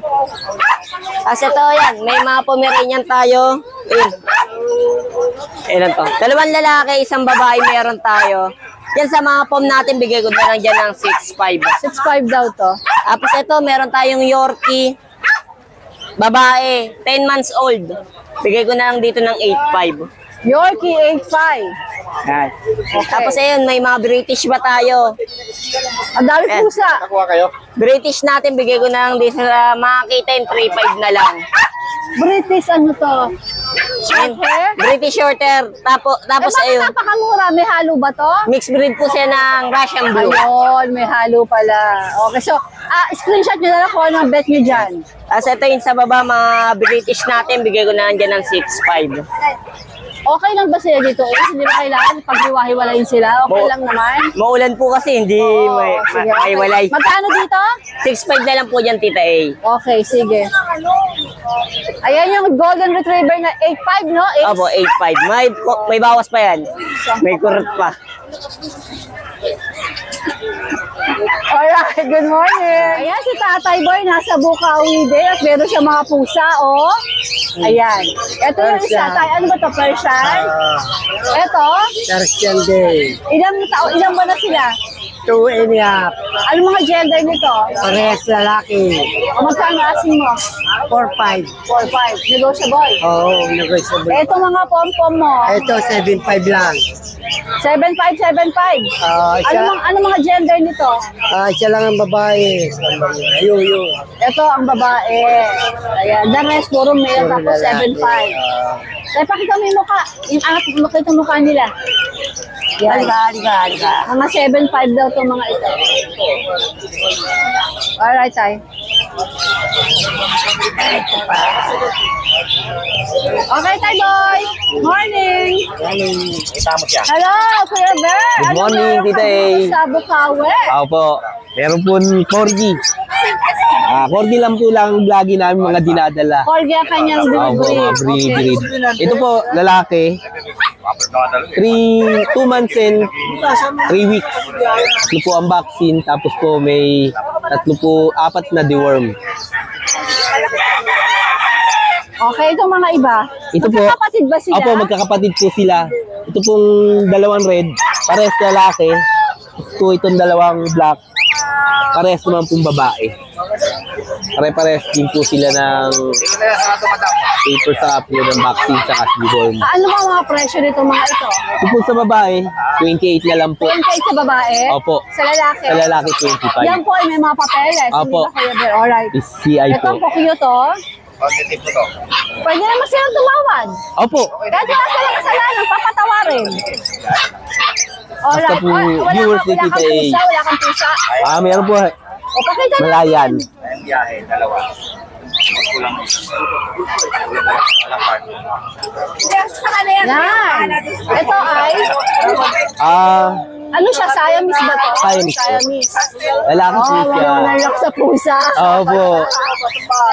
Kasi ito, yan, may mga Pomeranian tayo. Ilan to? 2 lalaki, 1 babae meron tayo. Yan sa mga pom natin, bigay ko na lang dyan ng 6.5. 6.5 daw to. Tapos ito, meron tayong Yorkie. Babae, 10 months old. Bigay ko na lang dito ng 8.5. Yorkie, 8.5. Yan. Tapos ayun, may mga British ba tayo? Ang dami pusa. Nakuha kayo? British natin, bigay ko na lang dito sa makakita yung 3.5 na lang. British ano to? Short hair? British short hair. Tapos bakit ayun. napakamura? May halo ba to? Mixed breed po siya ng Russian Blue. Ayun, may halo pala. Okay, so, screenshot nyo na lang kung ano ang bet nyo dyan. Tapos ito yung sa baba, mga British natin, bigay ko na lang dyan ng 6.5. Okay lang ba sila dito? Hindi ba kailangan pag-hiwa-hiwalayin sila? Okay lang naman? Maulan po kasi, hindi may walay. Magkano dito? 6.5 na lang po dyan, Tita A. Okay, sige. Ayan yung Golden Retriever na 8.5, no? Opo, 8.5. May bawas pa yan. May kurot pa. Alright, good morning. Ayan si Tatay Boy, nasa Bukawi din at meron siya mga pusa, oh. Ayan. Ito yung isa tayo. Ano ba ito? Persian? Ito? Persian Day. Ilang ba na sila? 2.5. Ano mga gender nito? Parehas lalaki. O magkano asing mo? 4.5. 4.5. Negotiable? Oo, negotiable. Ito mga pom-pom mo? Ito, 7.5 lang. 7.5, 7.5. Ano mga gender nito? Siya lang ang babae. Yuyo. Ito ang babae. Ayan. The rest, puro male. Tapos 7.5. Kaya pakita mo yung mukha. Yung anak, makita yung mukha nila. Yan. Halika. Mga 7.5 daw itong mga ito. Alright, tay. Okay, tay boy. Morning. Isama siya. Hello, Kuya Bear. Good morning, Tita A. Sa Bukawi. Ako po. Meron po Corgi. Corgi lang po lang lagi namin mga dinadala. Corgi ang kanyang breed. Ito po, lalaki. 2 months and 3 weeks. 3 po ang vaccine, tapos po may 4 na deworm. Okay, itong mga iba. Ito po, magkakapatid ba sila? Opo, magkakapatid po sila. Ito pong 2 red, parehas lalaki. Ito itong 2 black, parehas naman pong babae. Pare-parehas din po sila ng paper sa appeal ng vaccine sa deworm. Ano ba mga presyo nito mga ito? Ito po sa babae, 28 na lang po. 28 sa babae? Opo. Sa lalaki? Sa lalaki, 25. Yan po ay may mga papeles. Opo. Alright. Is CI Ito po. po cute to. Pwede naman silang tumawad. Opo. Kahit wala silang kasalanan, papatawarin. Alright. Basta po, viewers ni Tita A. Wala kang pusa. Meron po. O, pakita natin. Malayan. Yan. Ito ay, ano siya? Siamese ba to? Siamese. Lalaki po siya. Nalak sa pusa. Opo.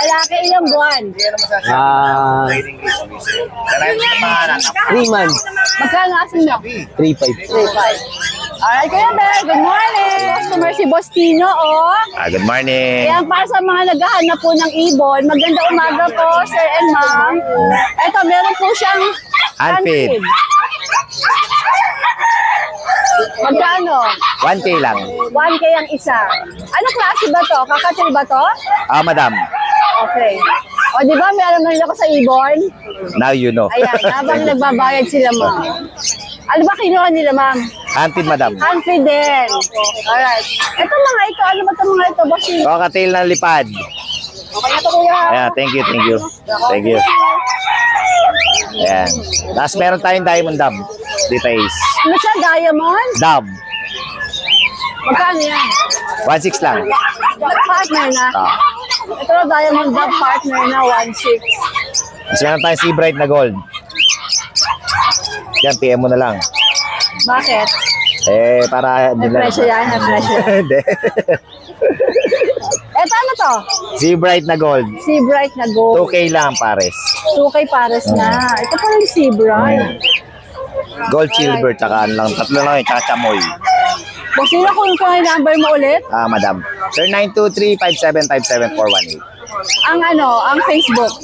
Lalaki ilang buwan? 3 months. Magkano asin mo? 3.5. 3.5. Alright, Kuya Bear, good morning. Customer si Bostino, oh. Good morning. Ayan, para sa mga naghahanap po ng ibon, maganda umaga po, sir and ma'am. Ito, meron po siyang handfeed. Magkano? 1K lang. 1K ang isa. Ano klase ba to? Kakatil ba to? Madam. Okay. O, di ba meron na rin ako sa ibon? Now you know. Ayan, habang nagbabayad sila, ma'am. Ano ba kinuha nila, ma'am? Handfeed, madam. Handfeed din. Alright. Ito mga ito, ano ba ito mga ito, boss? Cockatiel na lipad. Okay na ito, kuya. Ayan, thank you. Thank you. Ayan. Tapos meron tayong diamond dub. Dito is. Ano siya, diamond? Dub. Magkano yan? 1.6 lang. Partner na? Ito na diamond dub partner na, 1.6. Tapos meron tayong sea bright na gold. Yan, PM mo na lang. Bakit? Para... Presyo yan, presyo. Hindi. Eto ano to? Sea bright na gold. Sea bright na gold. 2K lang, pares. 2K pares na. Ito pa rin sea bright. Gold silver, tsaka lang. 3 lang yun, tsaka chamoy. Kung sino kung yung number mo ulit? Madam. Sir, 923-5757418. Ang Facebook?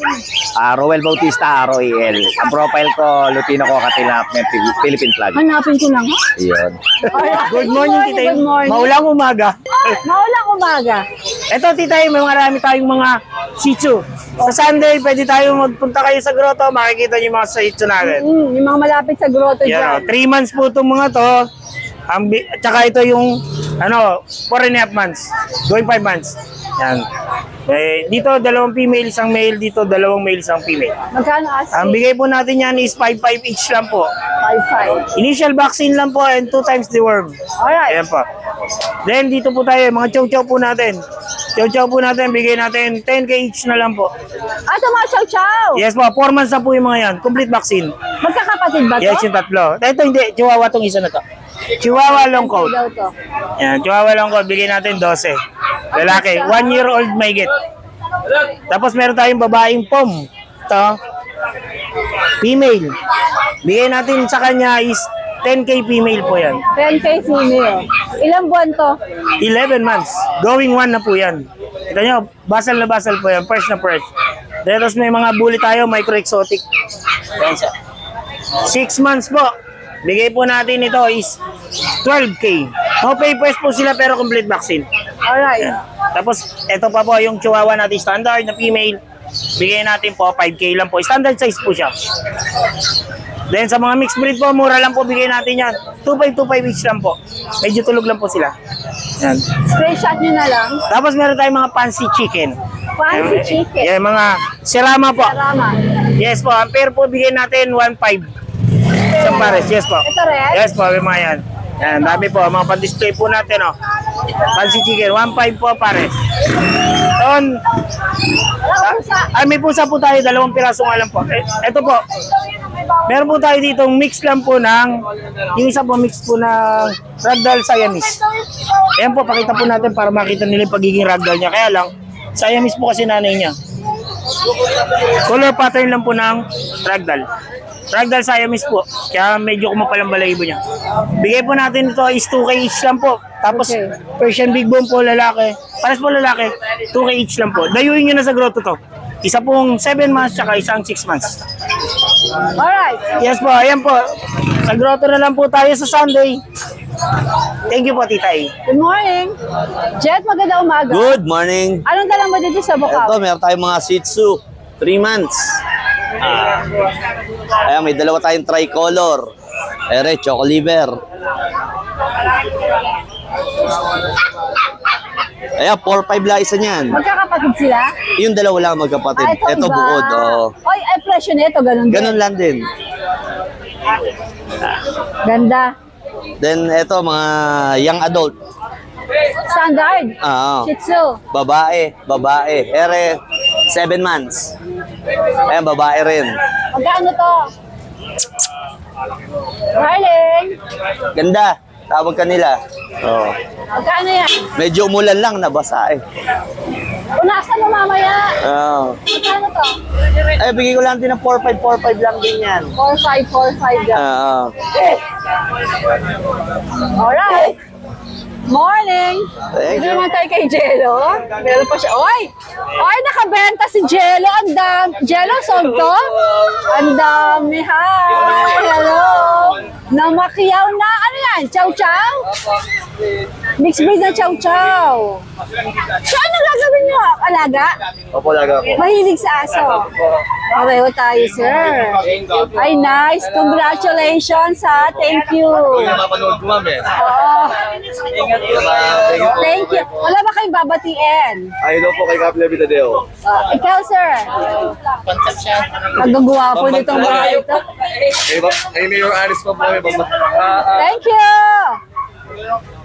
Roel Bautista, ROEL. Ang profile ko, Lutino Cockatiel na Philippine flag. Hanapin ko lang. Iyon. Good morning, Tita. Good morning. Maulang umaga. Maulang umaga. Ito, Tita, may marami tayong mga Shih Tzu. Sa Sunday, pwede tayo magpunta kayo sa grotto, makikita niyo yung mga Shih Tzu natin. Yung mga malapit sa grotto dyan. 3 months po itong mga to. Tsaka ito yung 4.5 months. Going 5 months. Yan. Dito, 2 female, 1 male. Dito, 2 male, 1 female. Magkano asking? Ang bigay po natin yan is 5.5 each lang po. 5.5. Initial vaccine lang po and 2 times deworm. Alright. Ayan po. Then, dito po tayo, mga chow-chow po natin. Chow-chow po natin, bigay natin 10K each na lang po. Ito mga chow-chow? Yes po, 4 months na po yung mga yan. Complete vaccine. Magkakapatid ba to? Yes, yung 3. Ito hindi, chihuahua tong isa na to. Chihuahua long coat. Yan, chihuahua long coat, bigay natin 12. Lalaki, 1 year old may get. Tapos meron tayong babaeng pom. Ito, female. Bigay natin sa kanya is 10K female po yan. 10K female. Ilang buwan to? 11 months. Going 1 na po yan. Ito nyo, basal na basal po yan. Fresh na fresh. Tapos may mga bully tayo, micro-exotic. 6 months po. Bigay po natin ito is 12K. No papers po sila pero complete vaccine. Alright. Yan. Tapos ito pa po yung chihuahua natin standard na female. Bigay natin po 5K lang po. Standard size po siya. Then sa mga mixed breed po, mura lang po bigay natin yan. 2.5 each lang po. Medyo tulog lang po sila. Yan. Screenshot nyo na lang. Tapos meron tayong mga fancy chicken. Fancy chicken? Yan, mga sirama po. Sirama. Yes po. Ang pair po bigay natin 1.5. Sa pares, yes po. Ito rin? Yes po, may mga yan. Yan, dami po. Mga pan-display po natin, oh. Fancy chicken, 1.5 po pares. May pusa po tayo, 2 piraso nga lang po. Ito po. Meron po tayo dito, mix lang po ng, yung isa po mix po ng ragdoll Siamese. Ayan po, pakita po natin para makita nila yung pagiging ragdoll niya. Kaya lang, Siamese po kasi nanay niya. Color pattern lang po ng ragdoll. Ragdoll Siamese po. Kaya medyo kumapal ang balahibo niya. Bigay po natin ito is 2K each lang po. Tapos Persian Big Bone po lalaki. Pares po lalaki, 2K each lang po. Dayuin nyo na sa grotto to. Isa pong 7 months tsaka isang 6 months. Alright. Yes po, ayan po. Sa grotto na lang po tayo sa Sunday. Thank you po, Tita A. Good morning. Jet, maganda umaga. Good morning. Anong dala mo dito sa Bukawi? Ito, meron tayong mga Shih Tzu, 3 months. Ayan, may dalawa tayong tricolor. Ere, choco liver. Ayan, 4-5 lang isa niyan. Magkakapatid sila? Yung dalawa lang magkapatid. Ito iba. bukod. Oh. Oy, ay presyo nito, ganun din. Ganun lang din. Ganda. Then, ito, mga young adult. Standard. Shih Tzu. Babae. Ere, 7 months. Ayan, babae rin. Magkano to? Darling. Ganda. Tawag kanila. Oh. Magkano yan? Medyo umulan lang, nabasa eh. Unasan mo mamaya. Oh. Magkano to? Eh, bigay ko lang din ng 4-5 lang din yan. 4-5 lang. Alright. Morning! Dito naman tayo kay Jello. Meron pa siya. Oy! Oy, nakabenta si Jello. Jello, sold to? Ang dami, hi! Hello! Namakiyaw na. Ano yan? Chow Chow? Mixed breed na Chow Chow. So, ano gagawin nyo? Alaga? Opo, alaga ko. Mahilig sa aso. Pareho tayo, sir. Ay, nice. Congratulations, ha. Thank you. Mapanood ko, ma'am eh. Oo. Thank you. Wala ba kayong babatiin? Ay, hello po kay Cap Levi Tadeo. Ikaw, sir. Nagagawa po nitong mga ito. Ay, Mayor Aris pa po. Thank you.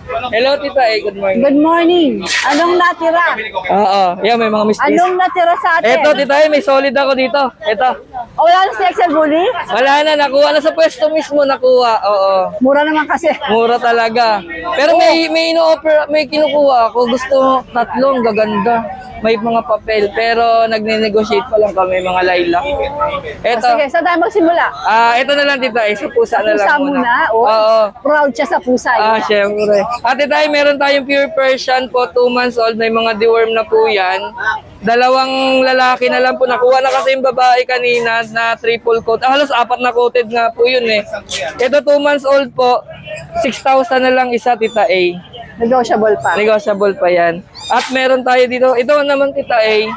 Hello, Tita A. Good morning. Good morning. Anong natira? Oo. Yeah, may mga mistis. Anong natira sa atin? Eto, Tita A. May solid ako dito. Eto. O, wala na si Excel Bully? Wala na. Nakuha na sa pwesto mismo. Nakuha. Oo. Mura naman kasi. Mura talaga. Pero may ino-offer, may kinukuha ako. Gusto tatlong gaganda. May mga papel. Pero nagne-negotiate pa lang kami, mga lilac. Eto. Sige, saan tayo magsimula? Ito na lang, Tita A. Sa pusa na lang Pusa muna. Oo. Proud siya sa pusa. Syempre. Ate tayo, meron tayong pure Persian po, 2 months old, may mga deworm na po yan. 2 lalaki na lang po, nakuha na kasi yung babae kanina na triple coat. Halos 4 na coated nga po yun eh. Ito 2 months old po, 6,000 na lang isa, Tita A. Negotiable pa. Negotiable pa yan. At meron tayo dito, ito naman, Tita A.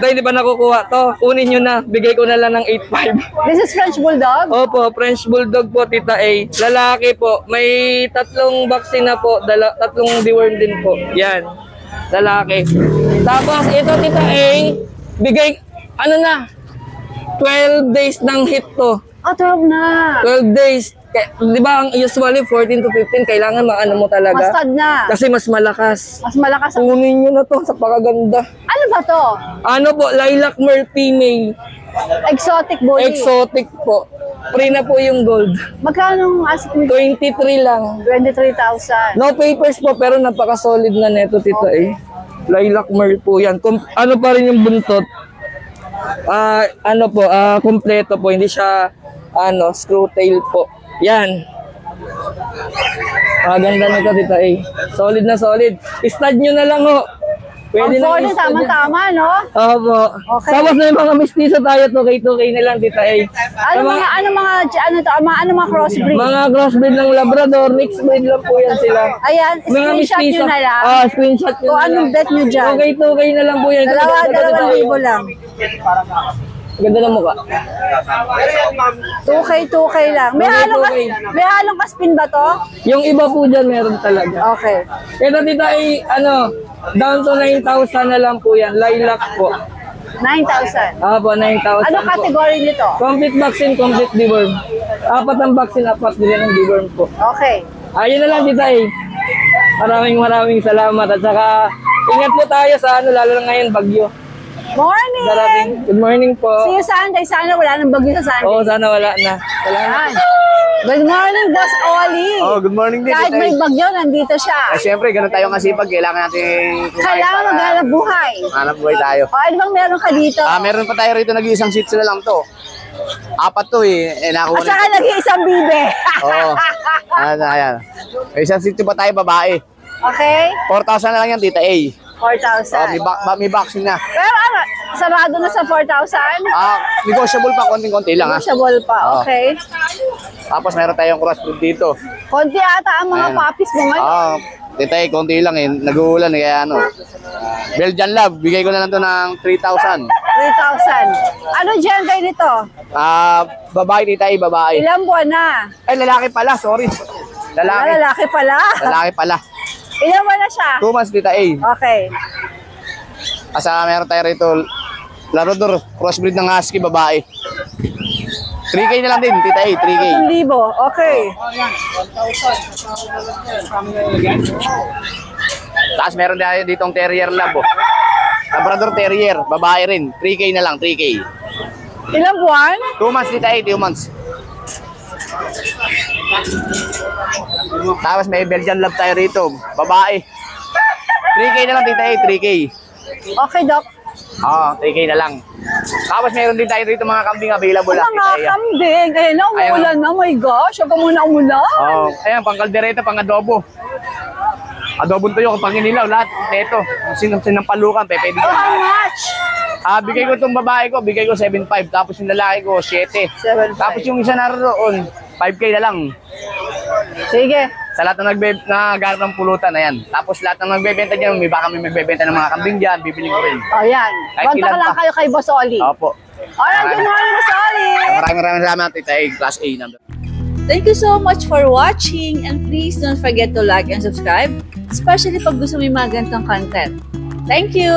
Dahil di ba nakukuha to? Kunin nyo na. Bigay ko na lang ng 8.5. This is French Bulldog? Opo, French Bulldog po, Tita A. Lalaki po. May 3 vaccine na po. 3 deworm din po. Yan. Lalaki. Tapos ito, Tita A. Bigay, 12 days ng hit to. 12 na. 12 days. Di ba ang usually 14 to 15, kailangan maano mo talaga. Mas tad na. Kasi mas malakas. Mas malakas. Kunin nyo na to sa pakaganda. Ano ba to? Ano po, lilac mer female. Exotic body. Exotic po. Free na po yung gold. Magkano asik mo? 23 lang. 23,000. No papers po, pero napaka-solid na neto, Tita A. Lilac mer po yan. Ano pa rin yung buntot? Kompleto po. Hindi siya, screw tail po. Yan. Maganda nito, Tita A. Solid na solid. I-stud nyo na lang, ho. Pwede na i-stud. Tama-tama, no? Opo. Okay. Tapos na yung mga mestizo tayo, 2K na lang, Tita A. Ano mga crossbreed? Mga crossbreed ng Labrador, mixed breed lang po yan sila. Ayan, screenshot nyo na lang. Screenshot nyo na lang. Kung anong bet nyo dyan. 2K na lang po yan. 2,000 lang. Ganda ng mukha. 2K lang. May halong kaspin ba to? Yung iba po dyan meron talaga. Okay. Ito, Tita A, down to 9,000 na lang po yan. Lilac po. 9,000? Opo, 9,000 Ano category nito? Complete vaccine, complete deworm. 4 ang vaccine, 4 din ang deworm po. Okay. Ayun na lang, Tita A. Maraming salamat. At saka, ingat po tayo sa lalo na ngayon, bagyo. Morning! Darating. Good morning po. See you Sunday. Sana wala nang bagyo sa Sunday. Oo, sana wala na. Salamat. Good morning, Boss Oli. Oh, good morning din. Kahit may bagyo, nandito siya. Siyempre, ganun tayo kasipag. Kailangan natin Kailangan maghanap buhay. hanap buhay tayo. O, ano bang meron ka dito? Meron pa tayo rito, nag-iisang seats na lang to. 4 to eh. At saka nag-iisang bibe. Oo. Ayan. May isang seat pa tayo, babae. Okay. 4,000 na lang yan, Tita A. 4,000. May vaccine na. Pero ano, sarado na sa 4,000? Negotiable pa, konting-konti lang. Negotiable pa, okay. Tapos meron tayong crossbreed dito. Konti ata ang mga puppies mo ngayon. Tita A, konti lang eh. Nag-uulan eh, kaya ano. Belgian Love, bigay ko na lang to ng 3,000. 3,000. Ano gender nito? Babae, Tita A, babae. Ilang buwan na? Ay, lalaki pala, sorry. Lalaki pala. Lalaki pala. Ilang buwan na siya? 2 months, Tita A. Okay. Asa meron tayo rito, Labrador, crossbreed ng husky, babae. 3K na lang din, Tita A, 3K. 1,000, okay. Tapos meron tayo ditong Terrier Lab. Labrador Terrier, babae rin. 3K na lang, 3K. Ilang buwan? 2 months, Tita A, 2 months. Tapos may Belgian Lab tayo rito, babae. 3K na lang, Tita A, 3K. Okay, Doc. 3K na lang. Tapos meron din tayo rito mga kambing available. Mga kambing. Ayun na, umuulan na. Oh my gosh, huwag ka muna umulan. Ayan, pang kaldereta, pang adobo. Adobong tuyo, pang inilaw, lahat. Ito, sinampalukan, pwede ka. How much? Bigay ko itong babae ko, bigay ko 7.5. Tapos yung lalaki ko, 7. 7.5. Tapos yung isa naroon, 5K na lang. Sige. Sa lahat ng naggarap ng pulutan, ayan. Tapos lahat ng nagbebenta dyan, may baka may magbebenta ng mga kambing dyan, bibili ko rin. Yan. Kontak lang kayo kay Boss Oli. Opo. Alright, good morning, Boss Oli. Maraming salamat, Tita A, Class A number. Thank you so much for watching and please don't forget to like and subscribe, especially pag gusto mo yung mga ganitong content. Thank you!